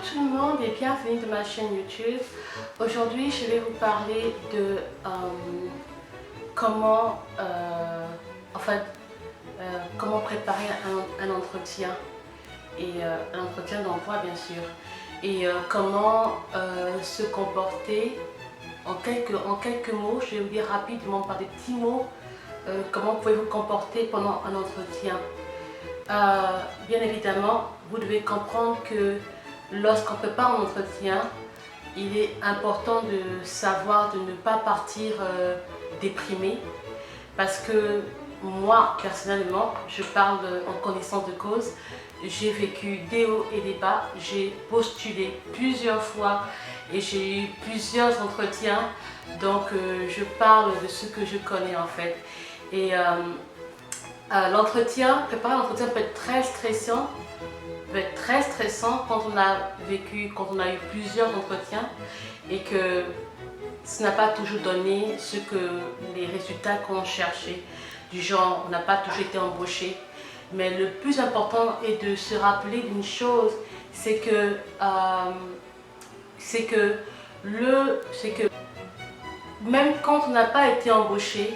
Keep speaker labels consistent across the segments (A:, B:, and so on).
A: tout le monde et bienvenue dans ma chaîne YouTube. Aujourd'hui, je vais vous parler de comment, comment préparer un entretien et un entretien d'emploi bien sûr et comment se comporter en quelques mots. Je vais vous dire rapidement par des petits mots comment pouvez-vous vous comporter pendant un entretien. Bien évidemment, vous devez comprendre que lorsqu'on prépare un entretien, il est important de savoir de ne pas partir déprimé, parce que moi personnellement, je parle en connaissance de cause, j'ai vécu des hauts et des bas, j'ai postulé plusieurs fois et j'ai eu plusieurs entretiens, donc je parle de ce que je connais en fait. Et préparer l'entretien peut être très stressant. Quand on a eu plusieurs entretiens et que ce n'a pas toujours donné les résultats qu'on cherchait. Du genre, on n'a pas toujours été embauché. Mais le plus important est de se rappeler d'une chose, c'est que même quand on n'a pas été embauché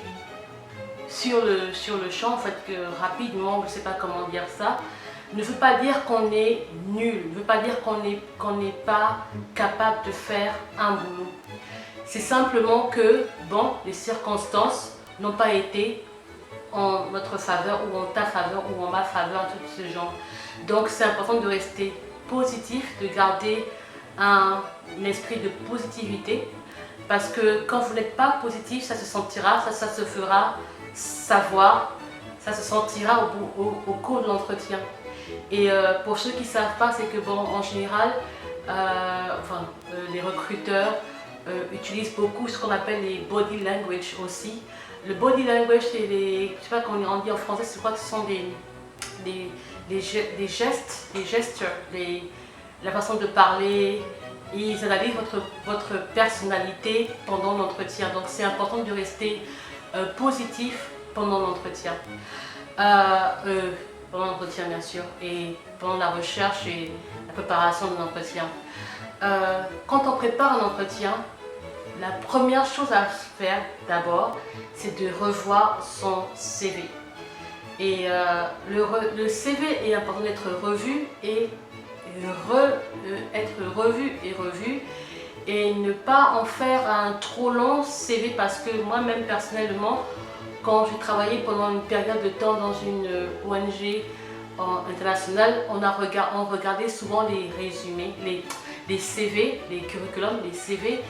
A: sur le champ, en fait, que rapidement, je ne sais pas comment dire ça, ne veut pas dire qu'on est nul, ne veut pas dire qu'on n'est pas capable de faire un boulot. C'est simplement que, bon, les circonstances n'ont pas été en notre faveur ou en ta faveur ou en ma faveur, tout ce genre. Donc c'est important de rester positif, de garder un esprit de positivité, parce que quand vous n'êtes pas positif, ça se sentira, ça se fera savoir, ça se sentira au cours de l'entretien. Et pour ceux qui ne savent pas, c'est que bon, en général, les recruteurs utilisent beaucoup ce qu'on appelle les body language aussi. Le body language, c'est les, je sais pas comment on dit en français, je crois que ce sont des gestes, des gestures, la façon de parler. Ils analysent votre personnalité pendant l'entretien. Donc c'est important de rester positif pendant l'entretien. Pendant l'entretien bien sûr, et pendant la recherche et la préparation de l'entretien. Quand on prépare un entretien, la première chose à faire d'abord, c'est de revoir son CV. Et le CV est important d'être revu et revu, et ne pas en faire un trop long CV, parce que moi-même personnellement, quand j'ai travaillé pendant une période de temps dans une ONG internationale, on regardait souvent les résumés, les CV, les curriculums, les CV,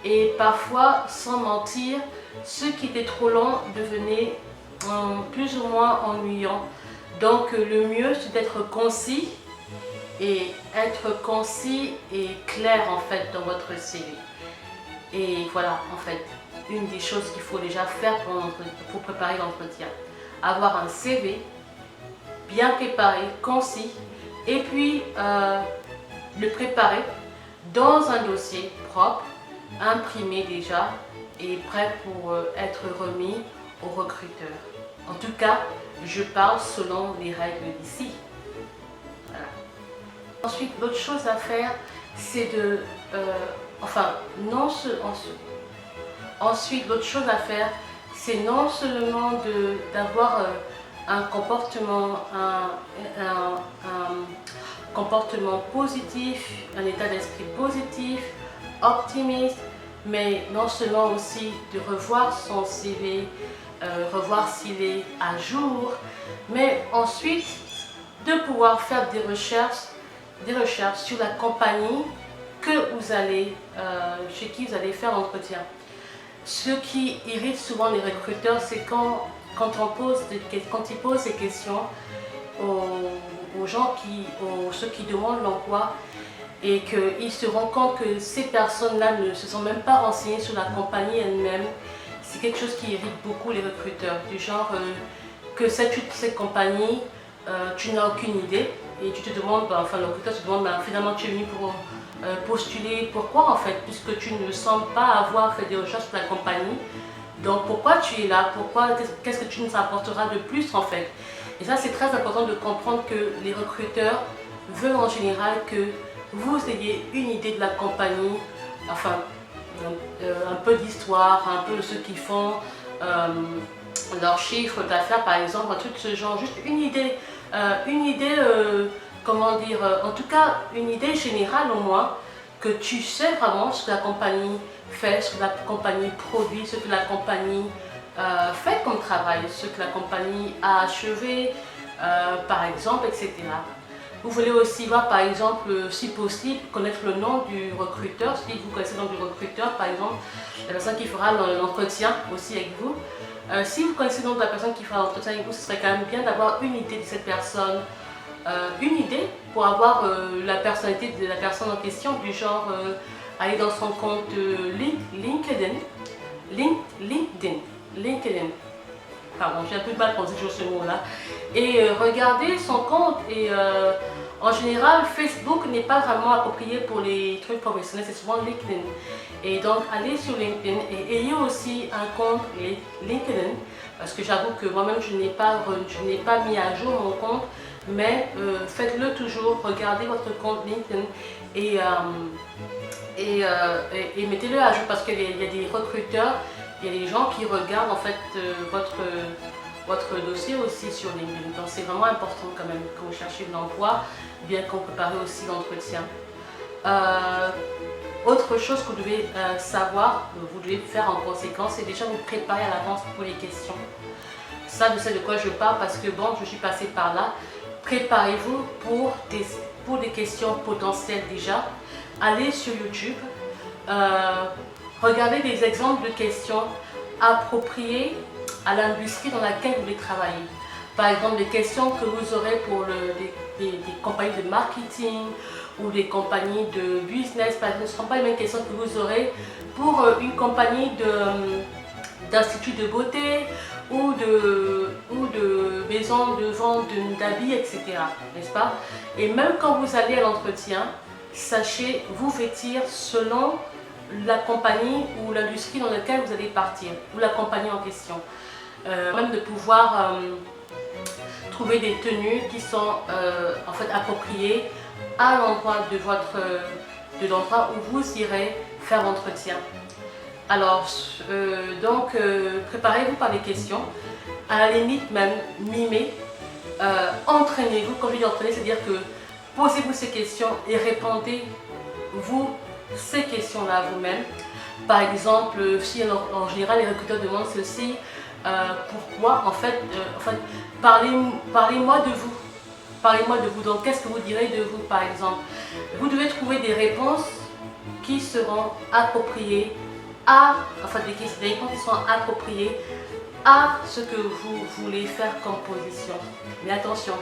A: et parfois, sans mentir, ce qui était trop long devenait plus ou moins ennuyant. Donc le mieux, c'est d'être concis et clair en fait dans votre CV. Et voilà, en fait, une des choses qu'il faut déjà faire pour préparer l'entretien. Avoir un CV bien préparé, concis, et puis le préparer dans un dossier propre, imprimé déjà, et prêt pour être remis au recruteur. En tout cas, je parle selon les règles d'ici. Voilà. Ensuite, l'autre chose à faire, c'est de... Ensuite, l'autre chose à faire, c'est non seulement d'avoir un comportement positif, un état d'esprit positif, optimiste, mais non seulement aussi de revoir son CV, revoir s'il est à jour, mais ensuite de pouvoir faire des recherches sur la compagnie chez qui vous allez faire l'entretien. Ce qui irrite souvent les recruteurs, c'est quand ils posent des questions aux ceux qui demandent l'emploi, et qu'ils se rendent compte que ces personnes-là ne se sont même pas renseignées sur la compagnie elle-même. C'est quelque chose qui irrite beaucoup les recruteurs, du genre que cette compagnie, tu n'as aucune idée, et tu te demandes, le recruteur se demande, finalement tu es venu pour postuler, pourquoi en fait, puisque tu ne sembles pas avoir fait des recherches sur la compagnie. Donc pourquoi tu es là, qu'est-ce que tu nous apporteras de plus en fait. Et ça, c'est très important de comprendre que les recruteurs veulent en général que vous ayez une idée de la compagnie, enfin un peu d'histoire, un peu de ceux qui font leur chiffre d'affaires par exemple, un truc de ce genre, juste une idée, comment dire, en tout cas une idée générale au moins, que tu sais vraiment ce que la compagnie fait, ce que la compagnie produit, ce que la compagnie fait comme travail, ce que la compagnie a achevé, par exemple, etc. Vous voulez aussi voir, par exemple, si possible, connaître le nom du recruteur. Si vous connaissez le nom du recruteur, par exemple, la personne qui fera l'entretien aussi avec vous. Si vous connaissez le nom de la personne qui fera l'entretien avec vous, ce serait quand même bien d'avoir une idée de cette personne. Une idée pour avoir la personnalité de la personne en question, du genre aller dans son compte LinkedIn. Pardon, j'ai un peu de mal pour dire ce mot-là. Et regardez son compte. Et en général, Facebook n'est pas vraiment approprié pour les trucs professionnels, c'est souvent LinkedIn. Et donc, allez sur LinkedIn et ayez aussi un compte LinkedIn. Parce que j'avoue que moi-même, je n'ai pas mis à jour mon compte. Mais faites-le toujours, regardez votre compte LinkedIn et mettez-le à jour parce qu'il y a des recruteurs, il y a des gens qui regardent en fait votre dossier aussi sur LinkedIn. Donc c'est vraiment important quand même quand vous cherchez de l'emploi, bien qu'on prépare aussi l'entretien. Autre chose que vous devez savoir, vous devez faire en conséquence, c'est déjà vous préparer à l'avance pour les questions. Ça, je sais de quoi je parle parce que bon, je suis passée par là. Préparez-vous pour des questions potentielles déjà. Allez sur YouTube, regardez des exemples de questions appropriées à l'industrie dans laquelle vous voulez travailler. Par exemple, des questions que vous aurez pour des compagnies de marketing ou des compagnies de business. Par exemple, ce ne seront pas les mêmes questions que vous aurez pour une compagnie d'institut de beauté ou de maison de vente d'habits, etc. N'est-ce pas? Et même quand vous allez à l'entretien, sachez vous vêtir selon la compagnie ou l'industrie dans laquelle vous allez partir, ou la compagnie en question. Même de pouvoir trouver des tenues qui sont en fait appropriées à l'endroit de l'endroit où vous irez faire l'entretien. Alors, préparez-vous par les questions, à la limite même, mimez, entraînez-vous. Quand je dis entraîner, c'est-à-dire que posez-vous ces questions et répondez-vous ces questions-là vous-même. Par exemple, si en général les recruteurs demandent ceci, pourquoi, en fait, parlez-moi de vous. Parlez-moi de vous, donc qu'est-ce que vous direz de vous par exemple? Vous devez trouver des réponses qui seront appropriées des réponses qui sont appropriées à ce que vous voulez faire comme position. Mais attention,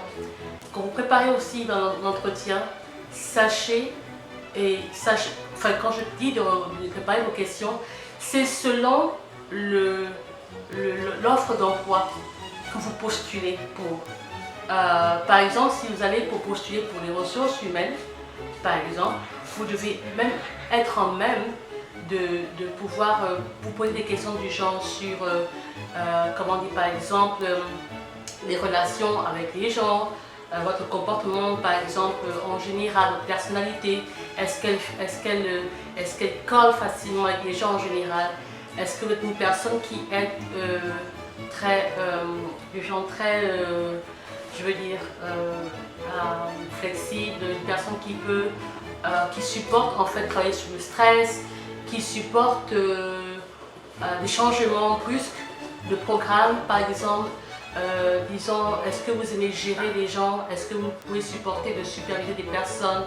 A: quand vous préparez aussi dans l'entretien, sachez, quand je dis de préparer vos questions, c'est selon l'offre d'emploi que vous postulez pour. Par exemple, si vous allez postuler pour les ressources humaines, par exemple, vous devez même être en même de pouvoir vous poser des questions du genre sur, comment dire, par exemple, les relations avec les gens, votre comportement, par exemple, en général, votre personnalité, est-ce qu'elle colle facilement avec les gens en général? Est-ce que vous êtes une personne qui est flexible, une personne qui supporte en fait travailler sur le stress, qui supporte des changements brusques de programme, par exemple. Disons, est-ce que vous aimez gérer les gens? Est-ce que vous pouvez supporter de superviser des personnes?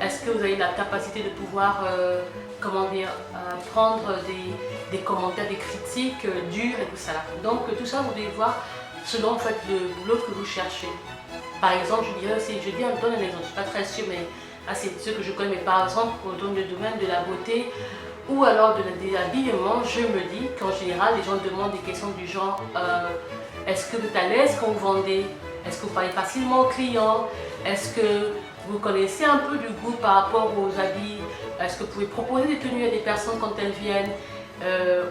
A: Est-ce que vous avez la capacité de pouvoir, prendre des commentaires, des critiques dures et tout ça? Donc tout ça, vous devez voir selon en fait le boulot que vous cherchez. Par exemple, je donne un exemple, je ne suis pas très sûre, mais c'est ce que je connais, mais par exemple, dans le domaine de la beauté ou alors de l'habillement, je me dis qu'en général, les gens demandent des questions du genre est-ce que vous êtes à l'aise quand vous vendez? Est-ce que vous parlez facilement aux clients? Est-ce que vous connaissez un peu du goût par rapport aux habits? Est-ce que vous pouvez proposer des tenues à des personnes quand elles viennent?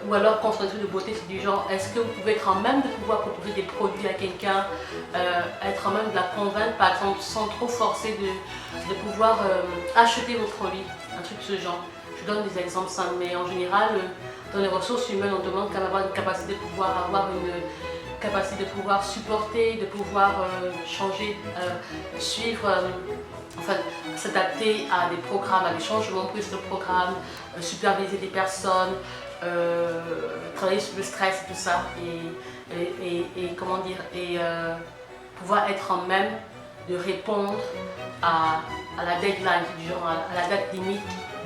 A: Ou alors concentré de beauté, c'est du genre, est-ce que vous pouvez être en même de pouvoir proposer des produits à quelqu'un, être en même de la convaincre par exemple sans trop forcer de pouvoir acheter vos produits, un truc de ce genre. Je donne des exemples simples, mais en général, dans les ressources humaines, on demande quand même avoir une capacité de pouvoir avoir une capacité de pouvoir supporter, de pouvoir changer, suivre, enfin s'adapter à des programmes, à des changements prise de programmes, superviser des personnes, travailler sur le stress et tout ça, et comment dire, et pouvoir être en même de répondre à la deadline, du genre à la date limite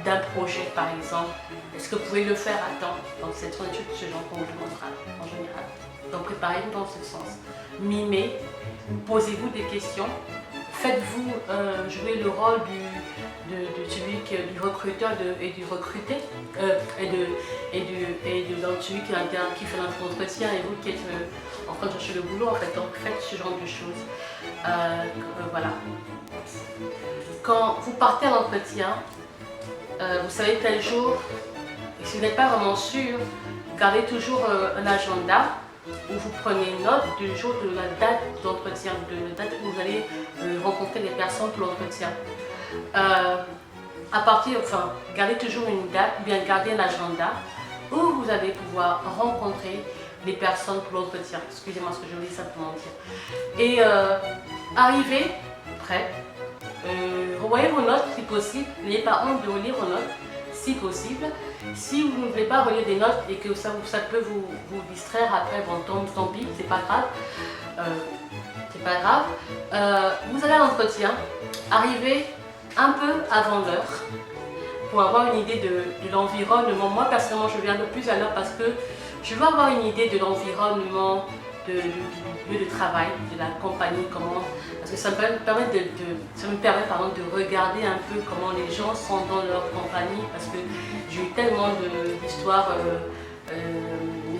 A: d'un projet par exemple. Est-ce que vous pouvez le faire à temps? Donc c'est une étude de ce genre qu'on vous demandera en général. Donc préparez-vous dans ce sens. Mimez, posez-vous des questions, faites-vous jouer le rôle du recruteur et du recruté, donc celui qui fait l'entretien et vous qui êtes en train de chercher le boulot en fait. Donc faites ce genre de choses. Voilà. Quand vous partez à l'entretien, vous savez tel jour, et si vous n'êtes pas vraiment sûr, gardez toujours un agenda où vous prenez note du jour de la date d'entretien, de la date où vous allez rencontrer les personnes pour l'entretien. Gardez toujours une date, ou bien gardez un agenda où vous allez pouvoir rencontrer les personnes pour l'entretien. Excusez-moi ce que je voulais simplement dire. Et arrivez prêt. Revoyez vos notes si possible, n'ayez pas honte de relire vos notes si possible. Si vous ne voulez pas relire des notes et que ça peut vous distraire après, bon tant pis, c'est pas grave. Vous allez à l'entretien, arrivez un peu avant l'heure pour avoir une idée de l'environnement. Moi personnellement je viens un peu plus à l'heure parce que je veux avoir une idée de l'environnement, du lieu de travail, de la compagnie, parce que ça me permet de regarder un peu comment les gens sont dans leur compagnie, parce que j'ai eu tellement d'histoires, de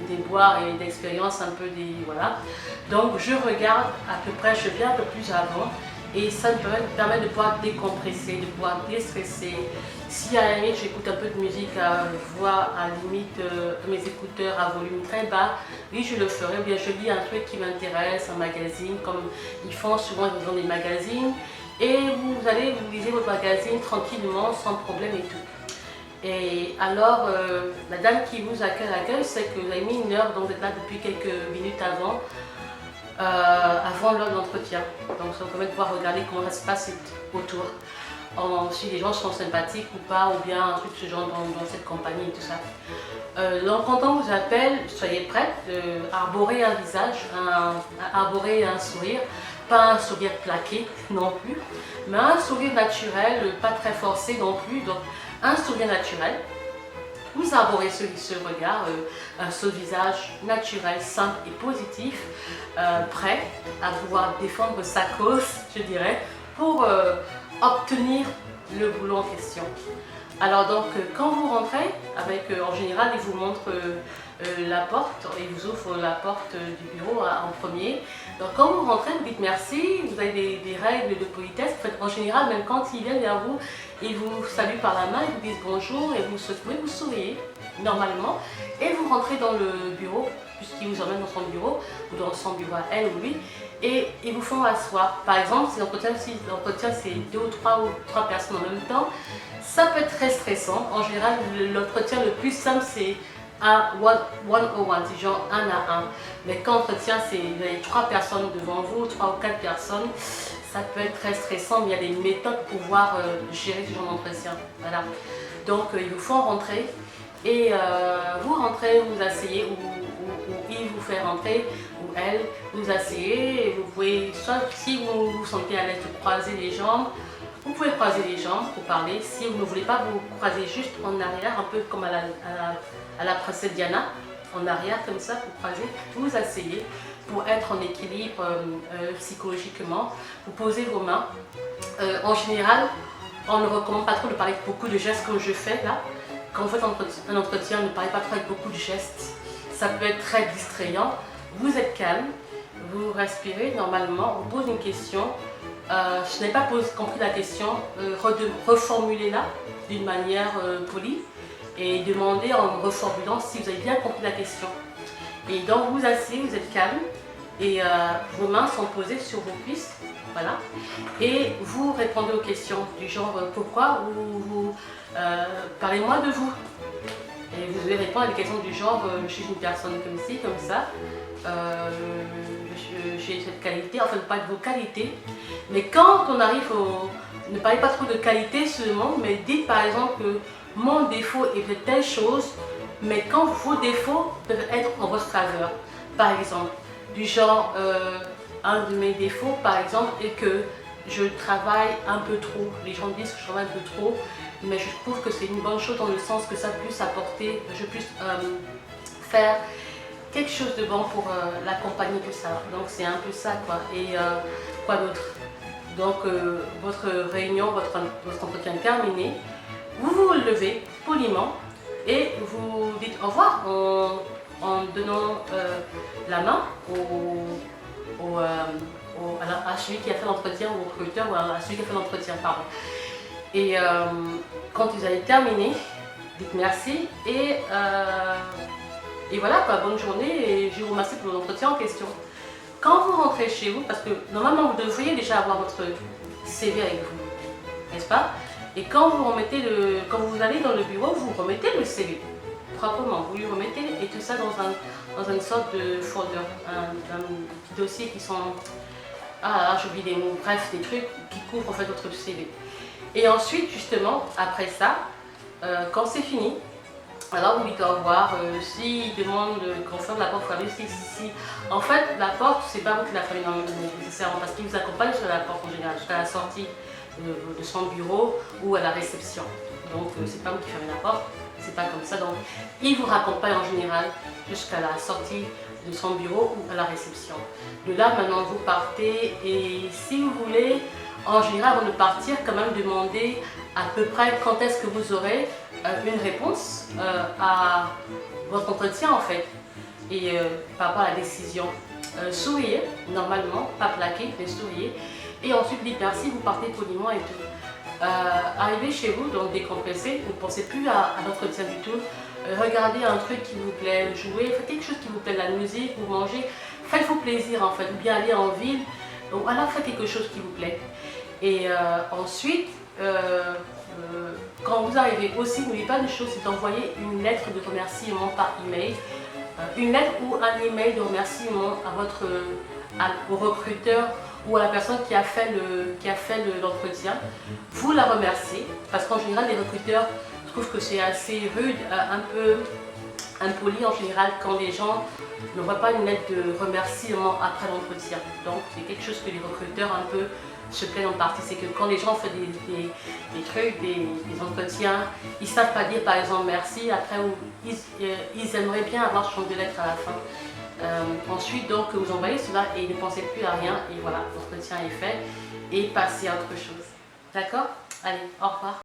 A: déboires et d'expériences un peu voilà. Donc je regarde à peu près, je viens un peu plus avant et ça me permet de pouvoir décompresser, de pouvoir déstresser. Si à la limite j'écoute un peu de musique à voix, à la limite mes écouteurs à volume très bas, oui je le ferai. Bien je lis un truc qui m'intéresse, un magazine, comme ils font souvent, ils ont des magazines, et vous lisez votre magazine tranquillement, sans problème et tout. Et alors la dame qui vous accueille, c'est que vous avez mis une heure, donc vous êtes là depuis quelques minutes avant l'heure de l'entretien. Donc ça vous permet de pouvoir regarder comment ça se passe autour. Si les gens sont sympathiques ou pas, ou bien un truc de ce genre dans cette compagnie et tout ça. Donc quand on vous appelle, soyez prête, arborer un visage, arborer un sourire, pas un sourire plaqué non plus, mais un sourire naturel, pas très forcé non plus, donc un sourire naturel. Vous arborez ce regard, ce visage naturel, simple et positif, prêt à pouvoir défendre sa cause, je dirais, pour obtenir le boulot en question. Alors donc quand vous rentrez, en général ils vous montrent la porte, ils vous ouvrent la porte du bureau en premier. Donc quand vous rentrez, vous dites merci, vous avez des règles de politesse. En général, même quand ils viennent vers vous, ils vous saluent par la main, ils vous disent bonjour et vous souriez normalement. Et vous rentrez dans le bureau, puisqu'ils vous emmènent dans son bureau, ou dans son bureau à elle ou lui, et ils vous font asseoir. Par exemple, si l'entretien c'est 2 ou 3 personnes en même temps, ça peut être très stressant. En général, l'entretien le plus simple c'est à one-on-one, c'est genre 1 à 1. Mais quand l'entretien c'est vous avez 3 personnes devant vous, 3 ou 4 personnes, ça peut être très stressant, mais il y a des méthodes pour pouvoir gérer ce genre d'entretien. Voilà. Donc ils vous font rentrer et vous rentrez, vous asseyez ou il vous fait rentrer ou elle, vous asseyez et vous pouvez, soit si vous vous sentez à l'aise de croiser les jambes, vous pouvez croiser les jambes pour parler. Si vous ne voulez pas vous croiser juste en arrière, un peu comme à la princesse Diana, en arrière comme ça, pour croiser, vous asseyez pour être en équilibre psychologiquement. Vous posez vos mains. En général, on ne recommande pas trop de parler avec beaucoup de gestes comme je fais là. Quand vous faites un entretien, ne parlez pas trop avec beaucoup de gestes. Ça peut être très distrayant. Vous êtes calme, vous respirez normalement, on pose une question. Je n'ai pas compris la question, reformulez-la d'une manière polie. et demandez en reformulant si vous avez bien compris la question. Et donc vous asseyez, vous êtes calme et vos mains sont posées sur vos cuisses, voilà. Et vous répondez aux questions du genre pourquoi ou vous parlez-moi de vous. Et vous allez répondre à des questions du genre je suis une personne comme ci, comme ça, j'ai cette qualité, enfin pas de vos qualités. Mais quand on arrive au... Ne parlez pas trop de qualité seulement, mais dites par exemple que mon défaut est de telle chose, mais quand vos défauts peuvent être en votre faveur. Par exemple, du genre, un de mes défauts par exemple est que je travaille un peu trop. Les gens disent que je travaille un peu trop, mais je trouve que c'est une bonne chose dans le sens que ça puisse apporter, je puisse faire quelque chose de bon pour l'accompagner, tout ça. Donc c'est un peu ça quoi. Et quoi d'autre? Donc votre réunion, votre entretien terminé, vous vous levez poliment et vous dites au revoir en donnant la main à celui qui a fait l'entretien, au recruteur ou à celui qui a fait l'entretien, pardon. Et quand vous avez terminé, dites merci et voilà quoi, bonne journée et je vous remercie pour l'entretien en question. Quand vous rentrez chez vous, parce que normalement vous devriez déjà avoir votre CV avec vous, n'est-ce pas? Et quand vous allez dans le bureau, vous remettez le CV proprement, vous lui remettez et tout ça dans une sorte de folder, un petit dossier qui sont, j'oublie des mots, bref, des trucs qui couvrent en fait votre CV. Et ensuite, justement, après ça, quand c'est fini, alors vous dites au revoir. S'il demande qu'on ferme la porte, si. En fait, la porte, c'est pas vous qui la fermez nécessairement parce qu'il vous accompagne sur la porte en général, jusqu'à la sortie de son bureau ou à la réception. Donc, c'est pas vous qui fermez la porte, c'est pas comme ça. Donc, il vous raccompagne en général jusqu'à la sortie de son bureau ou à la réception. De là, maintenant, vous partez et si vous voulez, en général, avant de partir, quand même demander à peu près quand est-ce que vous aurez une réponse à votre entretien en fait et par rapport à la décision. Souriez normalement, pas plaquer, mais souriez et ensuite dites merci, vous partez poliment et tout. Arrivez chez vous, donc décompressez, ne pensez plus à l'entretien du tout. Regardez un truc qui vous plaît, jouez, faites quelque chose qui vous plaît, la musique, vous mangez, faites-vous plaisir en fait, ou bien aller en ville, donc voilà, faites quelque chose qui vous plaît. Et ensuite, quand vous arrivez aussi, n'oubliez pas une chose, c'est d'envoyer une lettre de remerciement par email. Une lettre ou un email de remerciement au recruteur ou à la personne qui a fait l'entretien. Vous la remerciez, parce qu'en général, les recruteurs trouvent que c'est assez rude, un peu impoli en général, quand les gens ne voient pas une lettre de remerciement après l'entretien. Donc, c'est quelque chose que les recruteurs un peu se plaignent en partie, c'est que quand les gens font des trucs, des entretiens, ils ne savent pas dire par exemple merci, après ils aimeraient bien avoir ce genre de lettre à la fin. Ensuite, donc, vous envoyez cela et ne pensez plus à rien et voilà, l'entretien est fait et passez à autre chose. D'accord? Allez, au revoir.